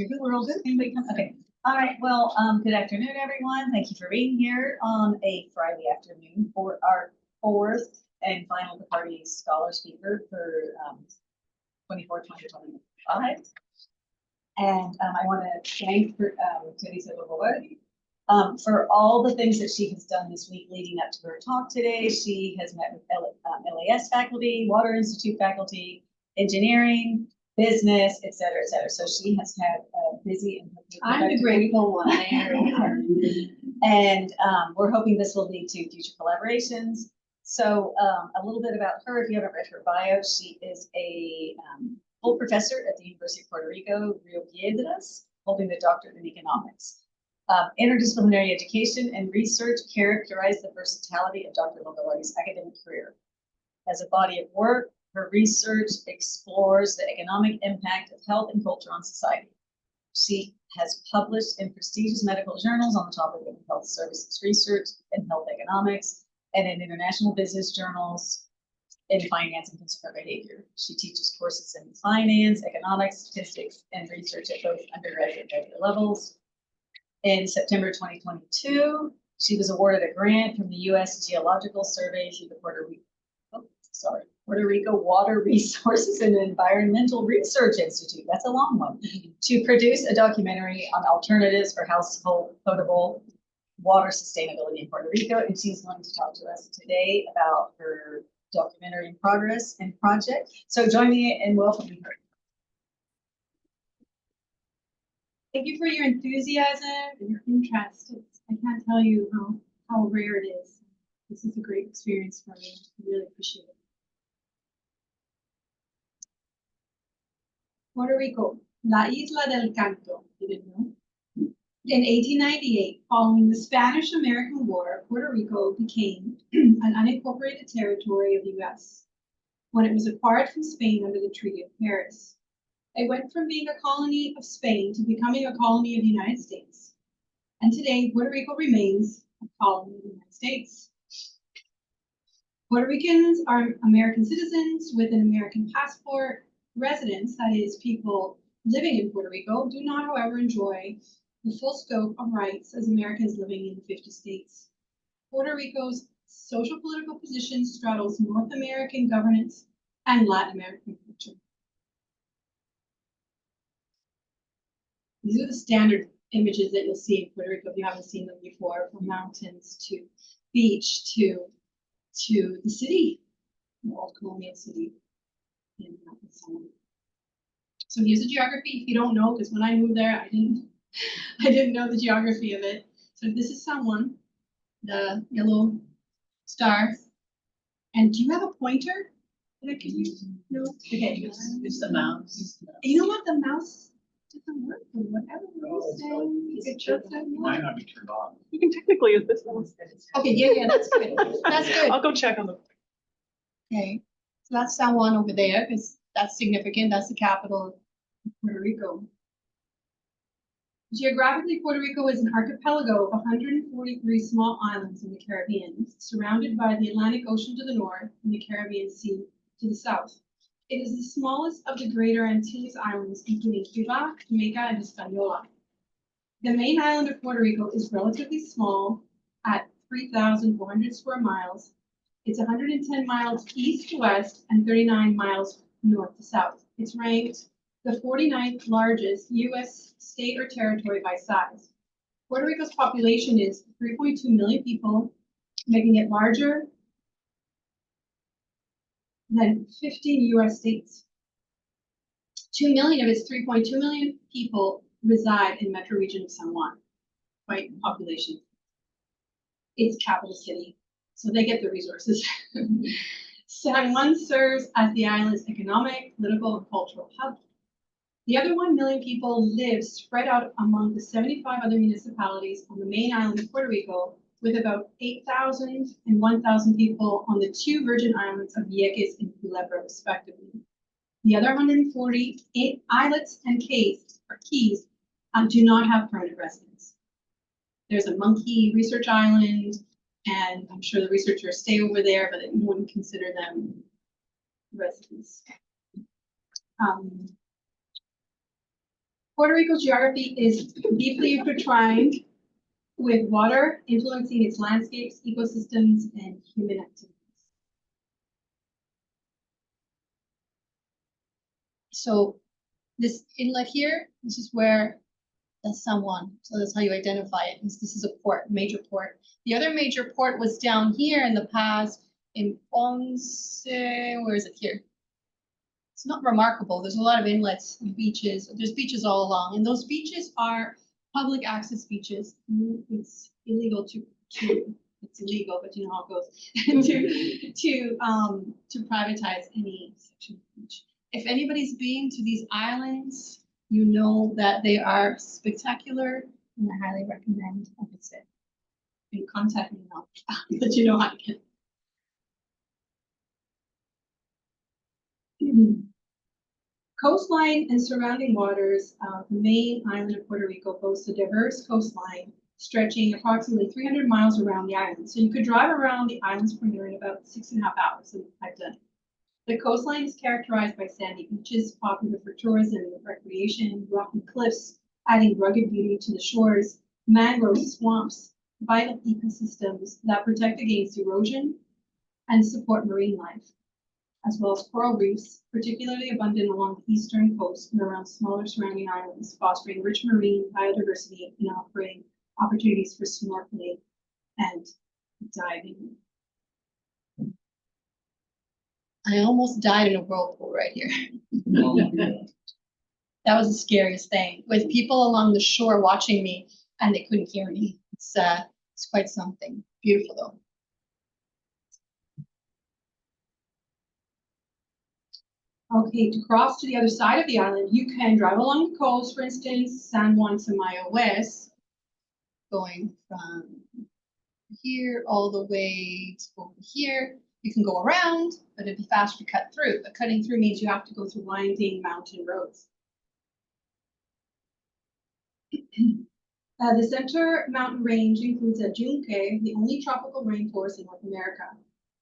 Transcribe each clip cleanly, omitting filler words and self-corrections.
You're good. We're all good. Anybody come? Okay. All right. Well, good afternoon, everyone. Thank you for being here on a Friday afternoon for our fourth and final Bacardi Scholar Speaker for 2025. And I want to thank Teresa Longobardi for all the things that she has done this week leading up to her talk today. She has met with LAS faculty, Water Institute faculty, engineering, business, et cetera, et cetera. So she has had a busy and I'm the grateful one. And we're hoping this will lead to future collaborations. So a little bit about her, if you haven't read her bio, she is a full professor at the University of Puerto Rico, Rio Piedras, holding the doctorate in economics. Interdisciplinary education and research characterize the versatility of Dr. Longobardi's academic career. As a body of work, her research explores the economic impact of health and culture on society. She has published in prestigious medical journals on the topic of health services research and health economics, and in international business journals in finance and consumer behavior. She teaches courses in finance, economics, statistics, and research at both undergraduate and graduate levels. In September 2022, she was awarded a grant from the U.S. Geological Survey through the Puerto Rico Water Resources and Environmental Research Institute, that's a long one, to produce a documentary on alternatives for household potable water sustainability in Puerto Rico. And she's going to talk to us today about her documentary in progress and project. So join me in welcoming her. Thank you for your enthusiasm and your interest. I can't tell you how rare it is. This is a great experience for me. I really appreciate it. Puerto Rico, La Isla del Canto, you didn't know? In 1898, following the Spanish-American War, Puerto Rico became an unincorporated territory of the U.S. when it was acquired from Spain under the Treaty of Paris. It went from being a colony of Spain to becoming a colony of the United States. And today, Puerto Rico remains a colony of the United States. Puerto Ricans are American citizens with an American passport. Residents, that is, people living in Puerto Rico, do not, however, enjoy the full scope of rights as Americans living in the 50 states. Puerto Rico's social political position straddles North American governance and Latin American culture. These are the standard images that you'll see in Puerto Rico if you haven't seen them before, from mountains to beach to the city, the old colonial city. So here's the geography. If you don't know, because when I moved there, I didn't know the geography of it. So this is San Juan, the yellow star. And do you have a pointer that I can use? No. Okay. It's the mouse. You know what? The mouse doesn't work for whatever reason. It just might not be turned on. You can technically use this one. Okay, yeah, that's good. That's good. I'll go check on the. Okay, so that's San Juan over there, because that's significant. That's the capital of Puerto Rico. Geographically, Puerto Rico is an archipelago of 143 small islands in the Caribbean, surrounded by the Atlantic Ocean to the north and the Caribbean Sea to the south. It is the smallest of the Greater Antilles Islands, including Cuba, Jamaica, and Hispaniola. The main island of Puerto Rico is relatively small at 3,400 square miles. It's 110 miles east to west and 39 miles north to south. It's ranked the 49th largest U.S. state or territory by size. Puerto Rico's population is 3.2 million people, making it larger than 15 U.S. states. 2 million of its 3.2 million people reside in metro region of San Juan, quite population. It's capital city, so they get the resources. San Juan serves as the island's economic, political, and cultural hub. The other 1 million people live spread out among the 75 other municipalities on the main island of Puerto Rico, with about 8,000 and 1,000 people on the 2 Virgin Islands of Vieques and Culebra, respectively. The other 148 islets and keys do not have permanent residents. There's a monkey research island, and I'm sure the researchers stay over there, but you wouldn't consider them residents. Puerto Rico's geography is deeply intertwined with water influencing its landscapes, ecosystems, and human activities. So this inlet here, this is where that's San Juan. So that's how you identify it. This is a port, major port. The other major port was down here in the past in Ponce. Where is it here? It's not remarkable. There's a lot of inlets and beaches. There's beaches all along, and those beaches are public access beaches. It's illegal it's illegal, but you know how it goes to privatize any section of the beach. If anybody's been to these islands, you know that they are spectacular, and I highly recommend a visit. You can contact me now, but you know how to get. Coastline and surrounding waters, the main island of Puerto Rico boasts a diverse coastline stretching approximately 300 miles around the island. So you could drive around the island's perimeter in about 6.5 hours, and I've done it. The coastline is characterized by sandy beaches, popular for tourism and recreation, rocky cliffs, adding rugged beauty to the shores, mangrove swamps, vital ecosystems that protect against erosion and support marine life, as well as coral reefs, particularly abundant along the eastern coast and around smaller surrounding islands, fostering rich marine biodiversity and offering opportunities for snorkeling and diving. I almost died in a whirlpool right here. That was the scariest thing, with people along the shore watching me and they couldn't hear me. It's quite something. Beautiful though. Okay, to cross to the other side of the island, you can drive along the coast, for instance, San Juan to Maya West, going from here all the way to over here. You can go around, but it'd be faster to cut through. But cutting through means you have to go through winding mountain roads. The center mountain range includes a Yunque, the only tropical rainforest in North America.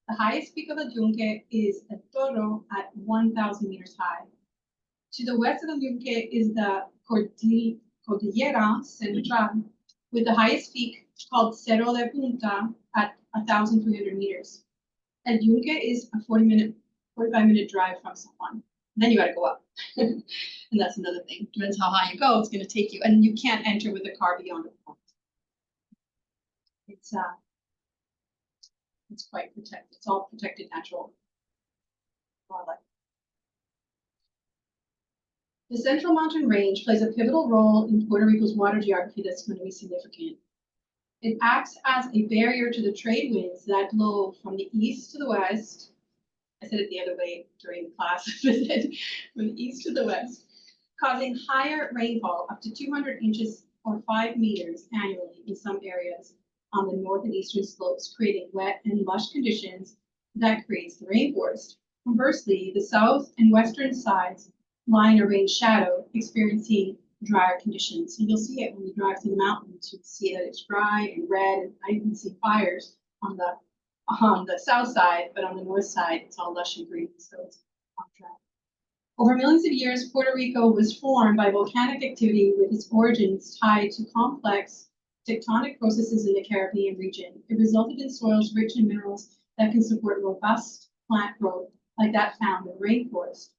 The highest peak of the Yunque is El Toro at 1,000 meters high. To the west of the Yunque is the Cordillera Central, with the highest peak called Cerro de Punta at 1,300 meters. El Yunque is a 45-minute drive from San Juan. Then you got to go up. And that's another thing. Depends how high you go, it's going to take you. And you can't enter with a car beyond a point. It's quite protected. It's all protected natural wildlife. The Central Mountain Range plays a pivotal role in Puerto Rico's water geography that's going to be significant. It acts as a barrier to the trade winds that blow from the east to the west. I said it the other way during the class visit, from the east to the west, causing higher rainfall up to 200 inches or 5 meters annually in some areas on the north and eastern slopes, creating wet and lush conditions that creates the rainforest. Conversely, the south and western sides lie in a rain shadow, experiencing drier conditions. So you'll see it when you drive through the mountains. You see that it's dry and red, and I even see fires on the south side, but on the north side, it's all lush and green, so it's on track. Over millions of years, Puerto Rico was formed by volcanic activity with its origins tied to complex tectonic processes in the Caribbean region. It resulted in soils rich in minerals that can support robust plant growth like that found in the rainforest.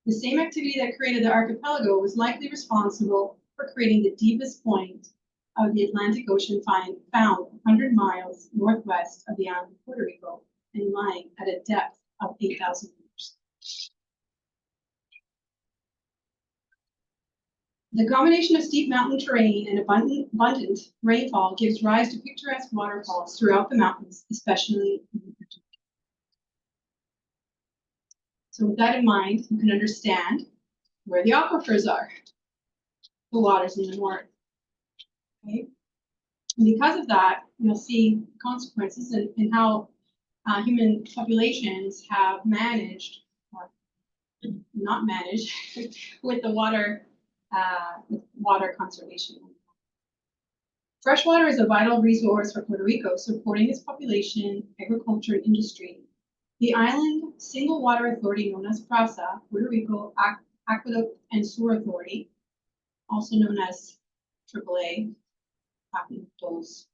The same activity that created the archipelago was likely responsible for creating the deepest point of the Atlantic Ocean found 100 miles northwest of the island of Puerto Rico and lying at a depth of 8,000 meters. The combination of steep mountain terrain and abundant rainfall gives rise to picturesque waterfalls throughout the mountains, especially in the winter. So with that in mind, you can understand where the aquifers are, the waters in the north. Okay? And because of that, you'll see consequences in how human populations have managed, or not managed, with the water conservation. Freshwater is a vital resource for Puerto Rico, supporting its population, agriculture, and industry. The island single water authority known as PRASA, Puerto Rico Aqueduct and Sewer Authority, also known as AAA, Dos,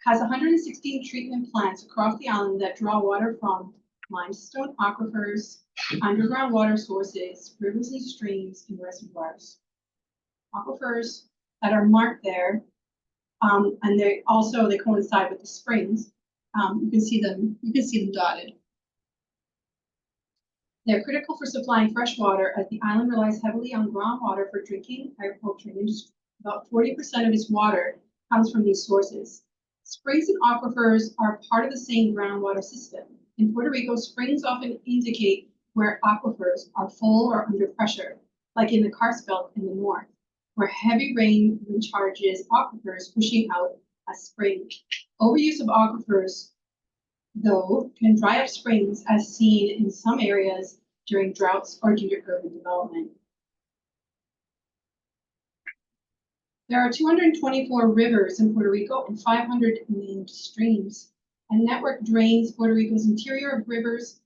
has 116 treatment plants across the island that draw water from limestone aquifers, underground water sources, rivers and streams, and reservoirs. Aquifers that are marked there, and they coincide with the springs. You can see them dotted. They're critical for supplying fresh water as the island relies heavily on groundwater for drinking, agriculture, and industry. About 40% of its water comes from these sources. Springs and aquifers are part of the same groundwater system. In Puerto Rico, springs often indicate where aquifers are full or under pressure, like in the karst belt in the north, where heavy rain recharges aquifers, pushing out a spring. Overuse of aquifers, though, can dry up springs as seen in some areas during droughts or due to urban development. There are 224 rivers in Puerto Rico and 500 named streams. A network drains Puerto Rico's interior of rivers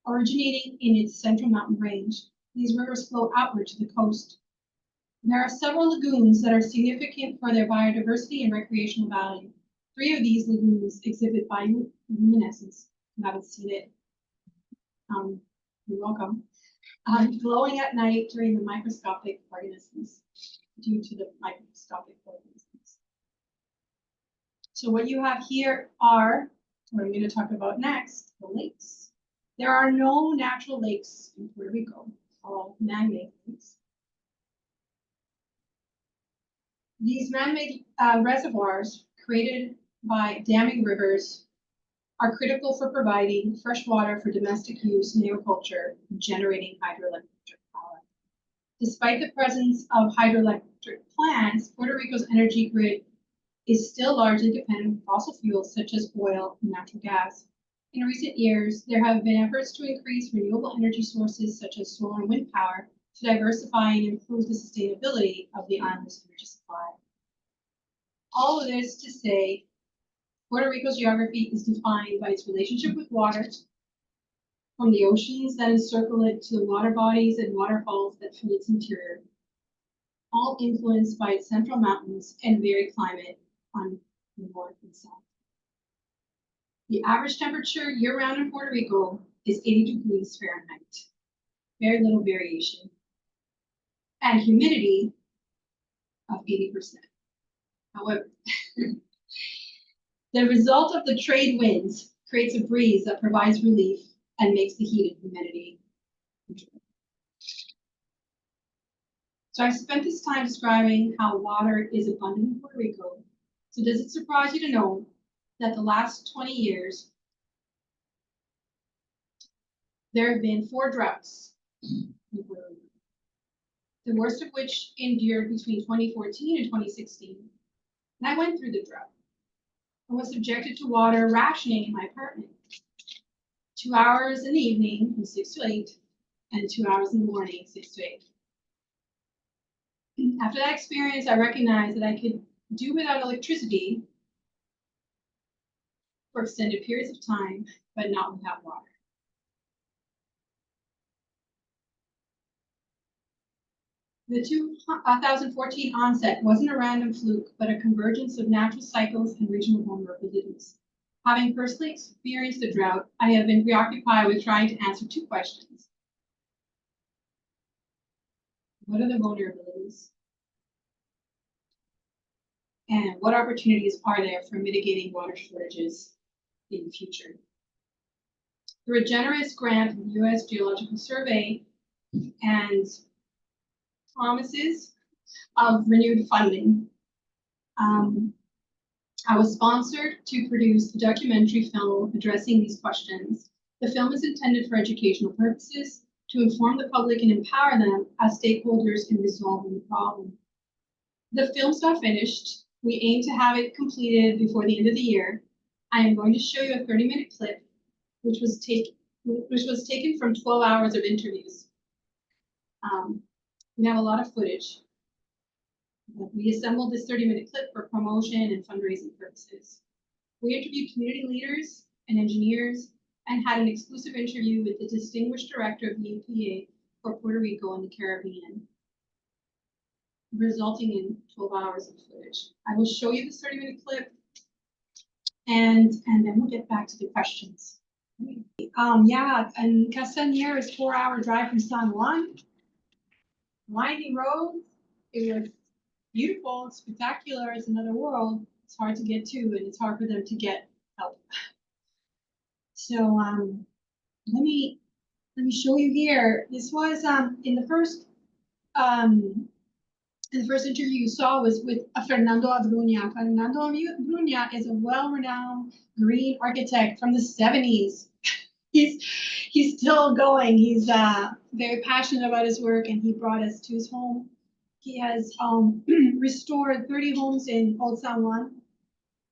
originating in its central mountain range. These rivers flow outward to the coast. There are several lagoons that are significant for their biodiversity and recreational value. 3 of these lagoons exhibit bioluminescence. You haven't seen it. You're welcome. Glowing at night during the microscopic organisms, due to the microscopic organisms. So what you have here are, what I'm going to talk about next, the lakes. There are no natural lakes in Puerto Rico, all man-made lakes. These man-made reservoirs created by damming rivers are critical for providing fresh water for domestic use in agriculture and generating hydroelectric power. Despite the presence of hydroelectric plants, Puerto Rico's energy grid is still largely dependent on fossil fuels such as oil and natural gas. In recent years, there have been efforts to increase renewable energy sources such as solar and wind power to diversify and improve the sustainability of the island's energy supply. All of this to say, Puerto Rico's geography is defined by its relationship with water, from the oceans that encircle it to the water bodies and waterfalls that fill its interior, all influenced by its central mountains and varied climate on the north and south. The average temperature year-round in Puerto Rico is 80 degrees Fahrenheit, very little variation, and humidity of 80%. However, the result of the trade winds creates a breeze that provides relief and makes the heat and humidity controllable. So I spent this time describing how water is abundant in Puerto Rico. So does it surprise you to know that the last 20 years, there have been 4 droughts in Puerto Rico, the worst of which endured between 2014 and 2016. And I went through the drought. I was subjected to water rationing in my apartment. 2 hours in the evening from 6 to 8, and 2 hours in the morning, 6 to 8. After that experience, I recognized that I could do without electricity for extended periods of time, but not without water. The 2014 onset wasn't a random fluke, but a convergence of natural cycles and regional vulnerabilities. Having personally experienced the drought, I have been preoccupied with trying to answer 2 questions. What are the vulnerabilities? And what opportunities are there for mitigating water shortages in the future? Through a generous grant from the U.S. Geological Survey and promises of renewed funding, I was sponsored to produce a documentary film addressing these questions. The film is intended for educational purposes, to inform the public and empower them as stakeholders in resolving the problem. The film's not finished. We aim to have it completed before the end of the year. I am going to show you a 30-minute clip, which was taken from 12 hours of interviews. We have a lot of footage. We assembled this 30-minute clip for promotion and fundraising purposes. We interviewed community leaders and engineers and had an exclusive interview with the distinguished director of the EPA, for Puerto Rico and the Caribbean, resulting in 12 hours of footage. I will show you this 30-minute clip, and then we'll get back to the questions. Yeah, and Castañer is 4-hour drive from San Juan. Windy roads. It was beautiful, it's spectacular, it's another world. It's hard to get to, and it's hard for them to get help. So let me show you here. This was in the first interview you saw was with Fernando Abruña. Fernando Abruña is a well-renowned green architect from the 70s. He's still going. He's very passionate about his work, and he brought us to his home. He has restored 30 homes in Old San Juan,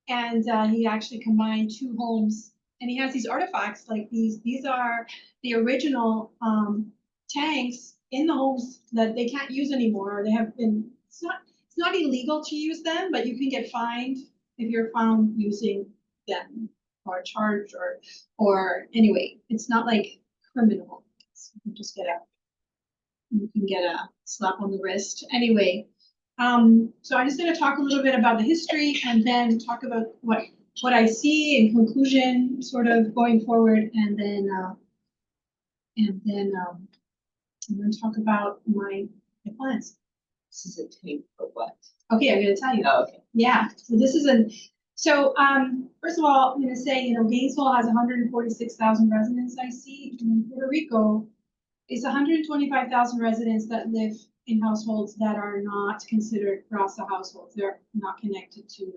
and he actually combined 2 homes. And he has these artifacts like these. These are the original tanks in the homes that they can't use anymore. They have been. It's not illegal to use them, but you can get fined if you're found using them or charged or anyway. It's not like criminal. You can just you can get a slap on the wrist. Anyway, so I'm just going to talk a little bit about the history and then talk about what I see in conclusion, sort of going forward, and then I'm going to talk about my plans. This is a tape for what? Okay, I'm going to tell you. Oh, okay. Yeah. So this is first of all, I'm going to say, Gainesville has 146,000 residents. I see in Puerto Rico. It's 125,000 residents that live in households that are not considered Raza households. They're not connected to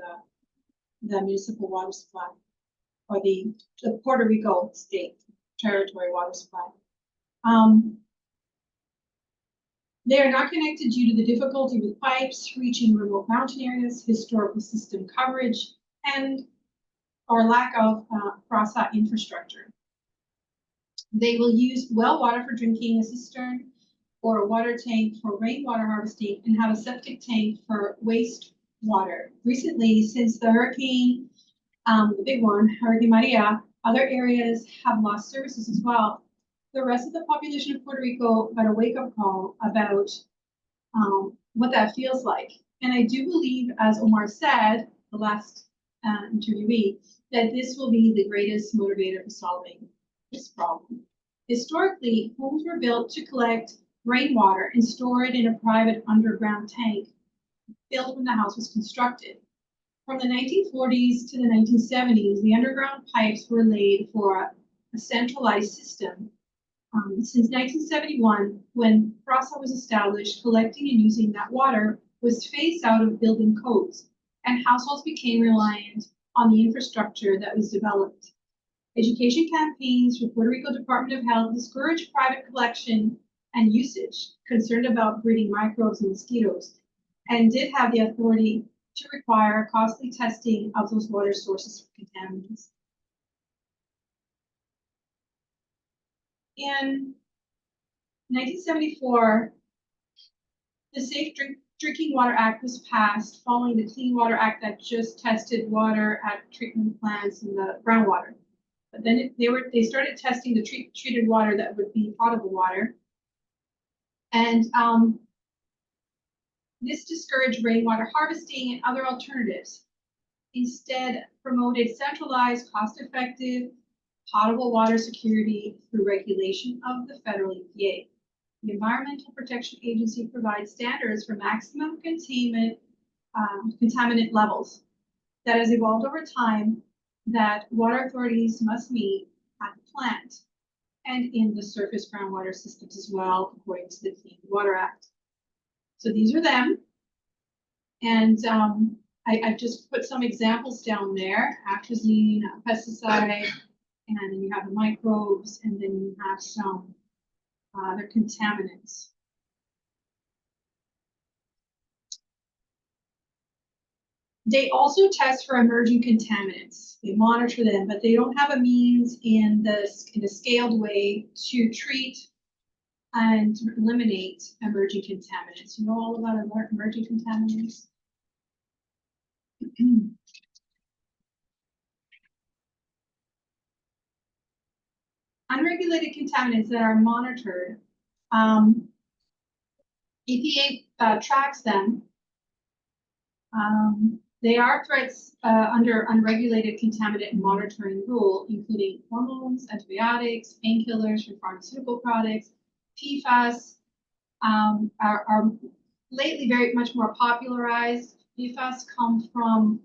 the municipal water supply or the Puerto Rico state territory water supply. They are not connected due to the difficulty with pipes reaching remote mountain areas, historical system coverage, or lack of Raza infrastructure. They will use well water for drinking, a cistern or a water tank for rainwater harvesting, and have a septic tank for wastewater. Recently, since the hurricane, the big one, Hurricane Maria, other areas have lost services as well. The rest of the population of Puerto Rico got a wake-up call about what that feels like. And I do believe, as Omar said, the last interviewee, that this will be the greatest motivator for solving this problem. Historically, homes were built to collect rainwater and store it in a private underground tank built when the house was constructed. From the 1940s to the 1970s, the underground pipes were laid for a centralized system. Since 1971, when Vaso was established, collecting and using that water was phased out of building codes, and households became reliant on the infrastructure that was developed. Education campaigns from Puerto Rico Department of Health discouraged private collection and usage, concerned about breeding microbes and mosquitoes, and did have the authority to require costly testing of those water sources for contaminants. In 1974, the Safe Drinking Water Act was passed following the Clean Water Act that just tested water at treatment plants and the groundwater. But then they started testing the treated water that would be potable water. And this discouraged rainwater harvesting and other alternatives. Instead, promoted centralized, cost-effective, potable water security through regulation of the federal EPA. The Environmental Protection Agency provides standards for maximum contaminant levels that has evolved over time that water authorities must meet at the plant and in the surface groundwater systems as well, according to the Clean Water Act. So these are them. And I've just put some examples down there: atrazine, pesticide, and then you have the microbes, and then you have some other contaminants. They also test for emerging contaminants. They monitor them, but they don't have a means in a scaled way to treat and eliminate emerging contaminants. You know all about emerging contaminants? Unregulated contaminants that are monitored EPA tracks them. They are threats under unregulated contaminant monitoring rule, including hormones, antibiotics, painkillers from pharmaceutical products. PFAS are lately very much more popularized. PFAS come from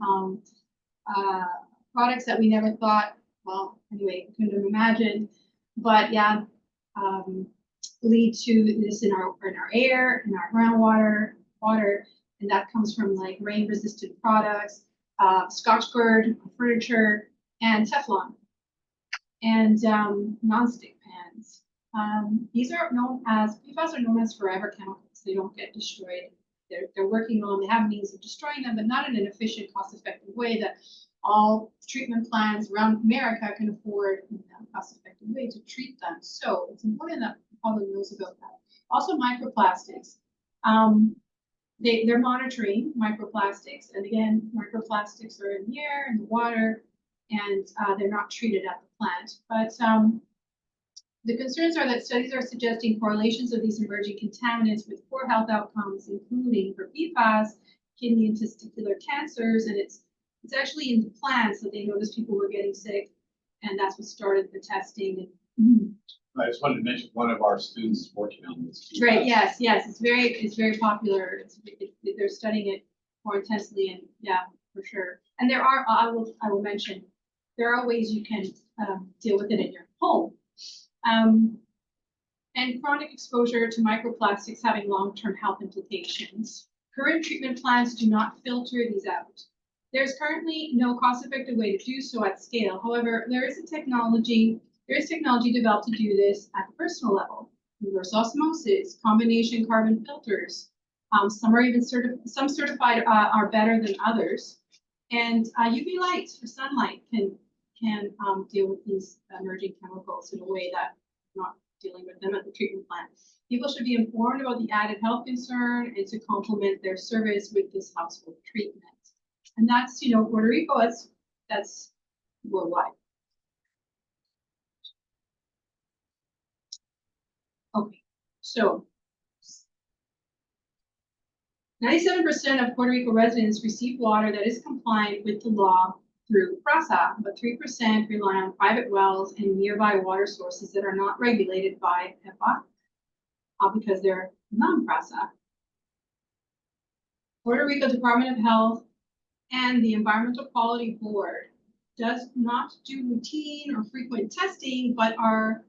products that we never thought, well, anyway, couldn't have imagined, but yeah, lead to this in our air, in our groundwater, water, and that comes from like rain-resistant products, Scotchgard, furniture, and Teflon, and non-stick pans. These are known as, PFAS are known as forever chemicals. They don't get destroyed. They're working on, they have means of destroying them, but not in an efficient, cost-effective way that all treatment plants around America can afford in a cost-effective way to treat them. So it's important that the public knows about that. Also microplastics. They're monitoring microplastics, and again, microplastics are in the air, in the water, and they're not treated at the plant. But the concerns are that studies are suggesting correlations of these emerging contaminants with poor health outcomes, including for PFAS, kidney and testicular cancers, and it's actually in the plants that they noticed people were getting sick, and that's what started the testing. And, I just wanted to mention one of our students is working on this. Right. Yes. It's very popular. They're studying it more intensely, and yeah, for sure. And there are, I will mention, there are ways you can deal with it in your home. And chronic exposure to microplastics having long-term health implications. Current treatment plants do not filter these out. There's currently no cost-effective way to do so at scale. However, there is technology developed to do this at the personal level. Reverse osmosis, combination carbon filters. Some are even certified are better than others. And UV light for sunlight can deal with these emerging chemicals in a way that not dealing with them at the treatment plant. People should be informed about the added health concern and to complement their service with this household treatment. And that's, Puerto Rico, that's worldwide. Okay, so 97% of Puerto Rico residents receive water that is compliant with the law through PRASA, but 3% rely on private wells and nearby water sources that are not regulated by PEPA because they're non-PRASA. Puerto Rico Department of Health and the Environmental Quality Board does not do routine or frequent testing, but are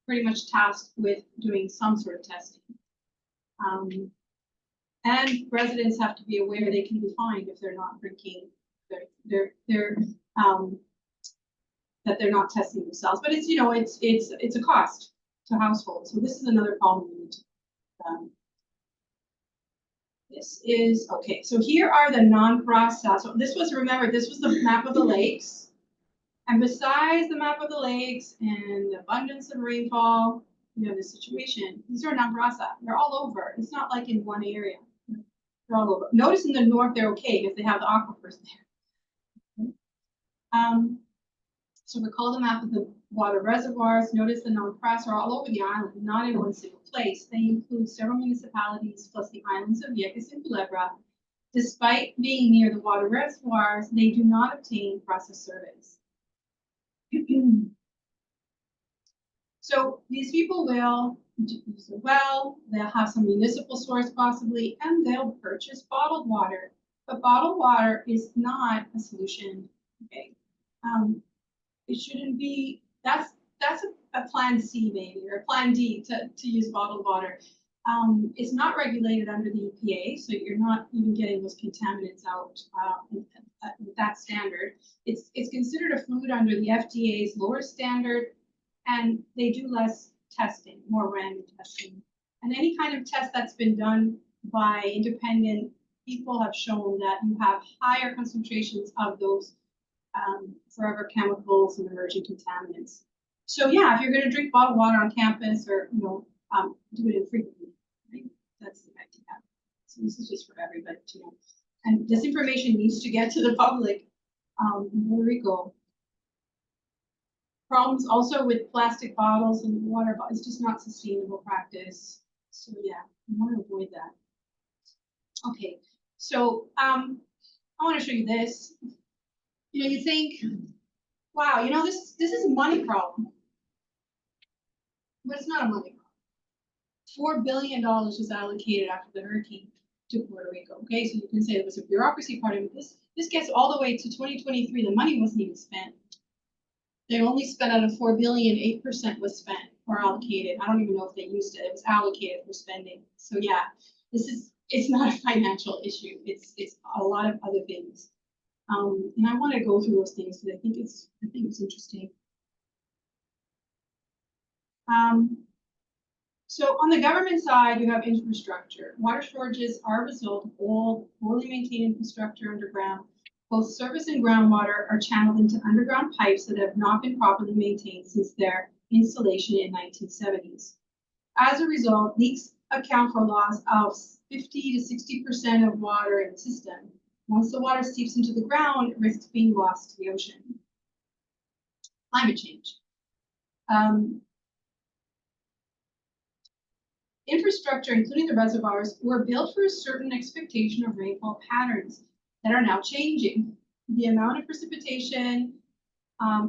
pretty much tasked with doing some sort of testing. And residents have to be aware they can be fined if they're not drinking, that they're not testing themselves. But it's a cost to households. So this is another problem we need to. This is okay. So here are the non-processed. So this was the map of the lakes. And besides the map of the lakes and the abundance of rainfall, we have this situation. These are non-processed. They're all over. It's not like in one area. They're all over. Notice in the north they're okay because they have the aquifers there. So recall the map of the water reservoirs. Notice the non-processed are all over the island, not in one single place. They include several municipalities plus the islands of Vieques and Culebra. Despite being near the water reservoirs, they do not obtain process service. So these people will use a well, they'll have some municipal source possibly, and they'll purchase bottled water. But bottled water is not a solution. Okay, it shouldn't be. That's a plan C maybe, or a plan D to use bottled water. It's not regulated under the EPA, so you're not even getting those contaminants out with that standard. It's considered a food under the FDA's lower standard, and they do less testing, more random testing. And any kind of test that's been done by independent people have shown that you have higher concentrations of those forever chemicals and emerging contaminants. So yeah, if you're going to drink bottled water on campus, or do it infrequently, right? That's the idea. So this is just for everybody to know. And this information needs to get to the public in Puerto Rico. Problems also with plastic bottles and water bottles. It's just not sustainable practice. So yeah, I want to avoid that. Okay, so I want to show you this. You know, you think, wow, you know, this is a money problem. But it's not a money problem. $4 billion was allocated after the hurricane to Puerto Rico. Okay, so you can say it was a bureaucracy part of it. This gets all the way to 2023. The money wasn't even spent. They only spent out of $4 billion, 8% was spent or allocated. I don't even know if they used it. It was allocated for spending. So yeah, it's not a financial issue. It's a lot of other things. And I want to go through those things because I think it's interesting. So on the government side, you have infrastructure. Water shortages are a result of old, poorly maintained infrastructure underground. Both surface and groundwater are channeled into underground pipes that have not been properly maintained since their installation in 1970s. As a result, leaks account for loss of 50 to 60% of water in the system. Once the water seeps into the ground, it risks being lost to the ocean. Climate change. Infrastructure, including the reservoirs, were built for a certain expectation of rainfall patterns that are now changing. The amount of precipitation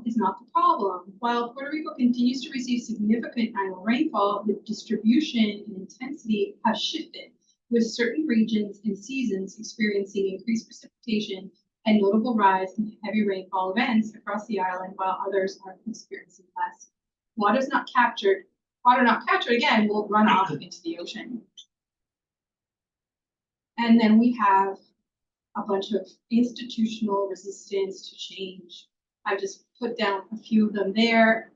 is not the problem. While Puerto Rico continues to receive significant annual rainfall, the distribution and intensity have shifted, with certain regions and seasons experiencing increased precipitation and notable rise in heavy rainfall events across the island, while others are experiencing less. Water not captured again will run off into the ocean. And then we have a bunch of institutional resistance to change. I've just put down a few of them there.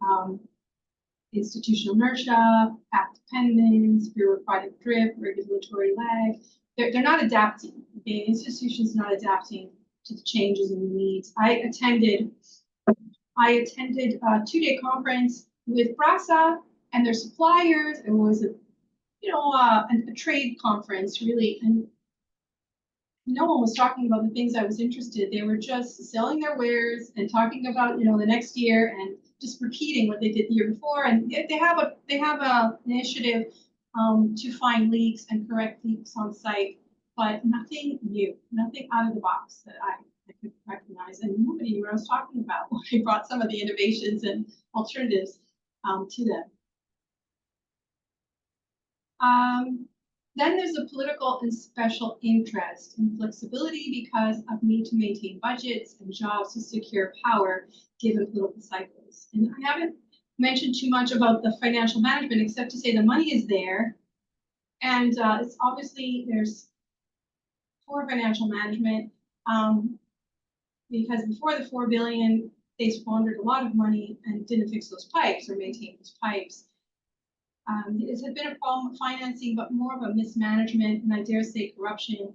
Institutional inertia, path dependence, bureaucratic drift, regulatory lag. They're not adapting. Okay? Institutions not adapting to the changes in the needs. I attended a 2-day conference with Vaso and their suppliers. It was a trade conference really, and no one was talking about the things I was interested. They were just selling their wares and talking about the next year and just repeating what they did the year before. And they have an initiative to find leaks and correct leaks on site, but nothing new, nothing out of the box that I could recognize, and nobody knew what I was talking about when I brought some of the innovations and alternatives to them. Then there's a political and special interest in flexibility because of need to maintain budgets and jobs to secure power given political cycles. And I haven't mentioned too much about the financial management except to say the money is there. And it's obviously there's poor financial management because before the $4 billion, they squandered a lot of money and didn't fix those pipes or maintain those pipes. It had been a problem with financing, but more of a mismanagement and I dare say corruption.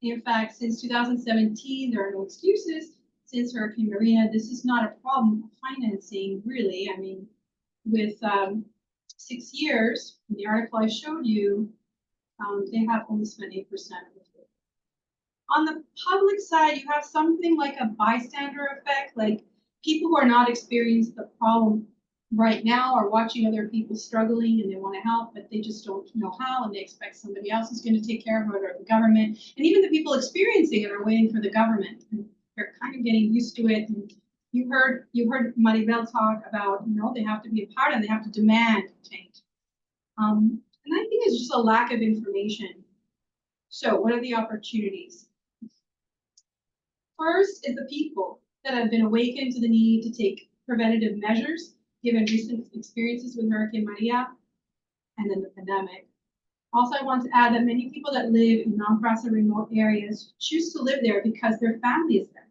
In fact, since 2017, there are no excuses. Since Hurricane Maria, this is not a problem of financing, really. I mean, with 6 years, in the article I showed you, they have only spent 8% of it. On the public side, you have something like a bystander effect, like people who are not experiencing the problem right now are watching other people struggling and they want to help, but they just don't know how, and they expect somebody else is going to take care of it, or the government. And even the people experiencing it are waiting for the government, and they're kind of getting used to it. And you heard Maribel talk about, they have to be a part and they have to demand change. And I think it's just a lack of information. So what are the opportunities? First is the people that have been awakened to the need to take preventative measures given recent experiences with Hurricane Maria and then the pandemic. Also, I want to add that many people that live in non-Vaso remote areas choose to live there because their family is there.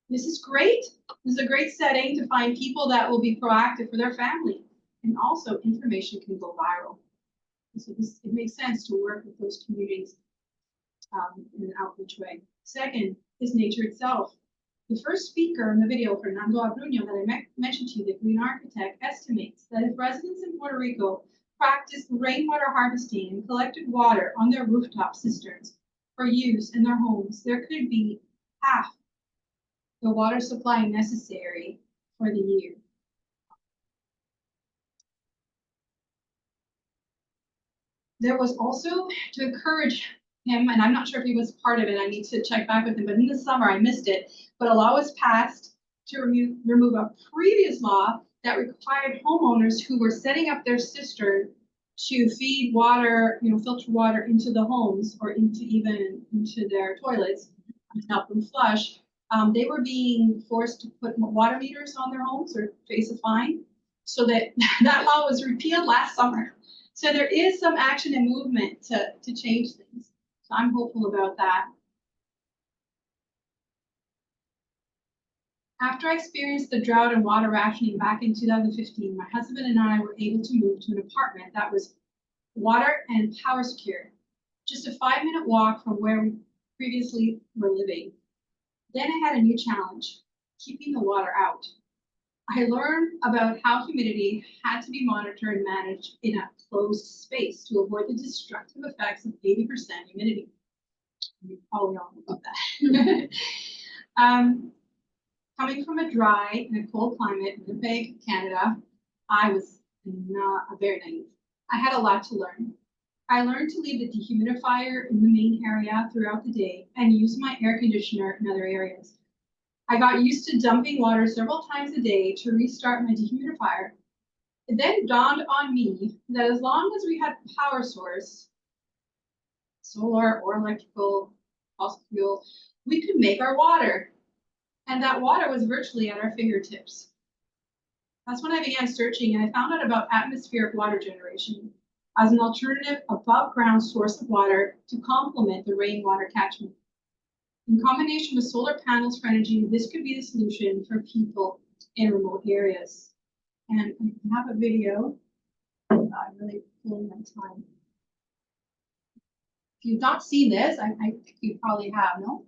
This is great. This is a great setting to find people that will be proactive for their family. And also, information can go viral. So it makes sense to work with those communities in an outreach way. Second is nature itself. The first speaker in the video, Fernando Abruño, that I mentioned to you, the green architect, estimates that if residents in Puerto Rico practiced rainwater harvesting and collected water on their rooftop cisterns for use in their homes, there could be half the water supply necessary for the year. There was also to encourage him, and I'm not sure if he was part of it, I need to check back with him, but in the summer, I missed it, but a law was passed to remove a previous law that required homeowners who were setting up their cistern to feed water, filter water into the homes or into their toilets to help them flush. They were being forced to put water meters on their homes or face a fine. So that law was repealed last summer. So there is some action and movement to change things. So I'm hopeful about that. After I experienced the drought and water rationing back in 2015, my husband and I were able to move to an apartment that was water and power secure, just a 5-minute walk from where we previously were living. Then I had a new challenge, keeping the water out. I learned about how humidity had to be monitored and managed in a closed space to avoid the destructive effects of 80% humidity. You probably all know about that. Coming from a dry and a cold climate in Winnipeg, Canada, I was not very naive. I had a lot to learn. I learned to leave the dehumidifier in the main area throughout the day and use my air conditioner in other areas. I got used to dumping water several times a day to restart my dehumidifier. It then dawned on me that as long as we had power source, solar or electrical, fossil fuel, we could make our water. And that water was virtually at our fingertips. That's when I began searching and I found out about atmospheric water generation as an alternative above ground source of water to complement the rainwater catchment. In combination with solar panels for energy, this could be the solution for people in remote areas. And I have a video. I'm really pulling my time. If you've not seen this, I think you probably have, no?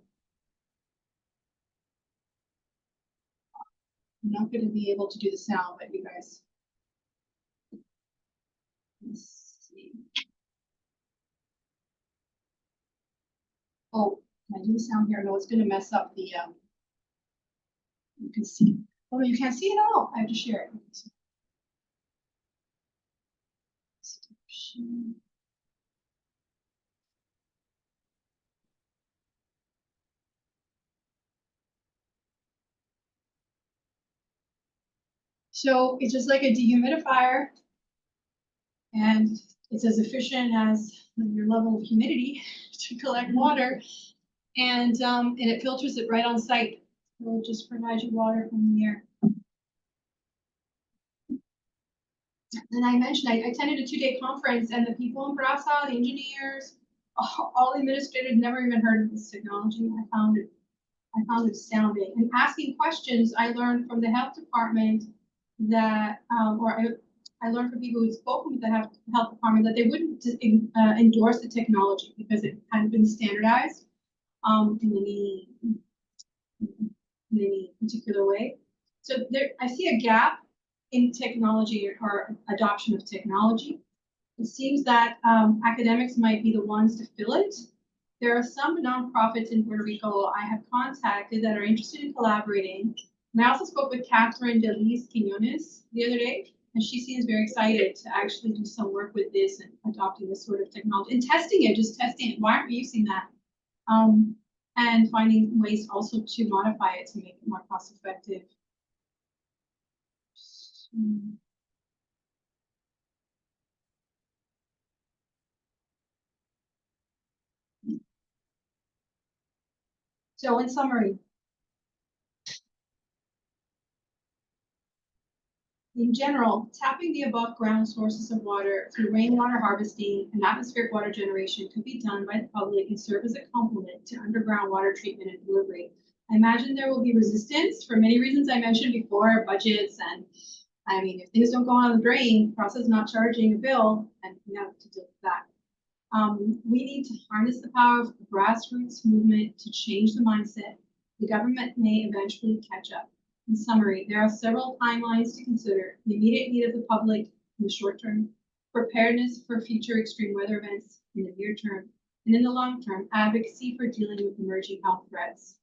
I'm not going to be able to do the sound, but you guys. Let's see. Oh, can I do the sound here? No, it's going to mess up the. You can see. Oh, no, you can't see it at all. I have to share it. So it's just like a dehumidifier, and it's as efficient as your level of humidity to collect water, and it filters it right on site. It'll just provide you water from the air. And I mentioned I attended a 2-day conference, and the people in Vaso, the engineers, all the administrators never even heard of this technology. I found it astounding. And asking questions, I learned from the health department that, I learned from people who'd spoken with the health department that they wouldn't endorse the technology because it hadn't been standardized in any particular way. So there, I see a gap in technology or adoption of technology. It seems that academics might be the ones to fill it. There are some nonprofits in Puerto Rico I have contacted that are interested in collaborating. And I also spoke with Catherine Delis Quinones the other day, and she seems very excited to actually do some work with this and adopting this sort of technology and testing it, just testing it. Why aren't we using that? And finding ways also to modify it to make it more cost effective. So in summary, in general, tapping the above ground sources of water through rainwater harvesting and atmospheric water generation could be done by the public and serve as a complement to underground water treatment and delivery. I imagine there will be resistance for many reasons I mentioned before, budgets, and I mean, if things don't go on the drain, process not charging a bill, and we have to deal with that. We need to harness the power of the grassroots movement to change the mindset. The government may eventually catch up. In summary, there are several timelines to consider: the immediate need of the public in the short term, preparedness for future extreme weather events in the near term, and in the long term, advocacy for dealing with emerging health threats.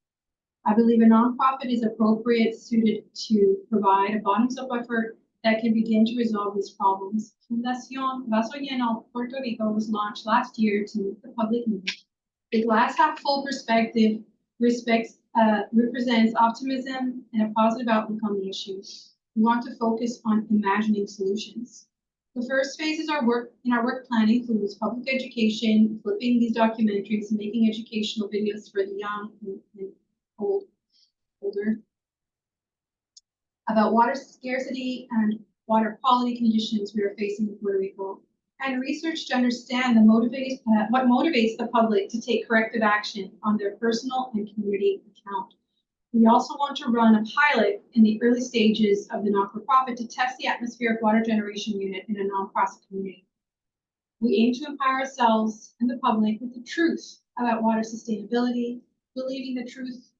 I believe a nonprofit is appropriate suited to provide a bottoms-up effort that can begin to resolve these problems. Vaso, Lleno, Puerto Rico was launched last year to meet the public need. The glass half full perspective represents optimism and a positive outlook on the issue. We want to focus on imagining solutions. The first phase in our work plan includes public education, flipping these documentaries, and making educational videos for the young and older about water scarcity and water quality conditions we are facing in Puerto Rico, and research to understand what motivates the public to take corrective action on their personal and community account. We also want to run a pilot in the early stages of the not-for-profit to test the atmospheric water generation unit in a non-profit community. We aim to empower ourselves and the public with the truth about water sustainability, believing the truth